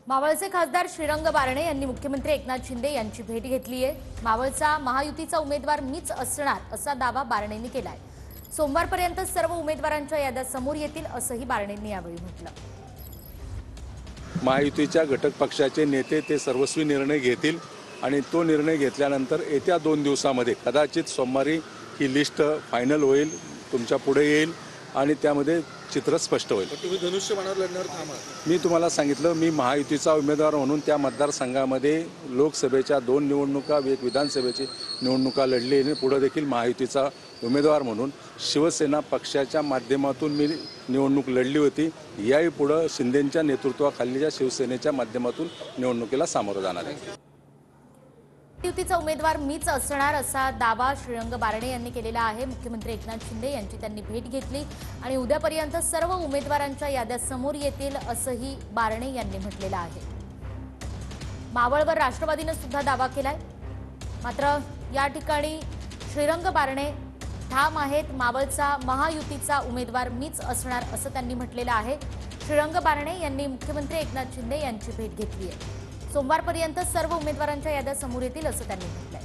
मावळचे खासदार श्रीरंग बारणे यांनी मुख्यमंत्री एकनाथ शिंदे यांची भेट घेतली आहे। मावळचा महायुतीचा उमेदवार मीच असणार असा दावा बारणेंनी केलाय। सोमवारपर्यंत सर्व उमेदवारांच्या याद्या समोर येतील असंही बारणेंनी यावेळी म्हटलं। महायुतीच्या घटक पक्षाचे नेते ते सर्वस्वी निर्णय घेतील आणि तो निर्णय घेतल्यानंतर येत्या 2 दिवसांमध्ये कदाचित सोमवारी ही लिस्ट फायनल होईल, तुमच्या पुढे येईल आणि त्यामध्ये चित्र स्पष्ट होईल। तुम्ही धनुष्यबाणावर लढणार थांबा। मी तुम्हाला सांगितलं, मी महायुतीचा उमेदवार म्हणून त्या मतदारसंघामध्ये लोकसभेच्या 2 निवडणुका, एक विधानसभेची निवडणुका लढली आणि पुढे देखील महायुतीचा उमेदवार म्हणून शिवसेना पक्षाच्या माध्यमातून मी निवडणूक लढली होती। याही पुढे शिंदेंच्या नेतृत्वाखालीच्या शिवसेनेच्या माध्यमातून निवडणुकीला सामोरं जाणार आहे। युतीचा उमेदवार मीच असणार असा दावा श्रीरंग बारणे यांनी केलेला आहे। मुख्यमंत्री एकनाथ शिंदे यांची त्यांनी भेट घेतली आणि उद्यापर्यंत सर्व उमेदवारांच्या याद्या समोर येतील असंही बारणे यांनी म्हटलेलं आहे। मावळवर राष्ट्रवादीने सुद्धा दावा केलाय, मात्र या ठिकाणी श्रीरंग बारणे ठाम आहेत। मावळचा महायुतीचा उमेदवार मीच असणार असं त्यांनी म्हटलेलं आहे। श्रीरंग बारणे यांनी मुख्यमंत्री एकनाथ शिंदे यांची भेट घेतली आहे। सोमवारपर्यंत सर्व उमेदवारांच्या याद्या समोर येतील असं त्यांनी म्हटलंय।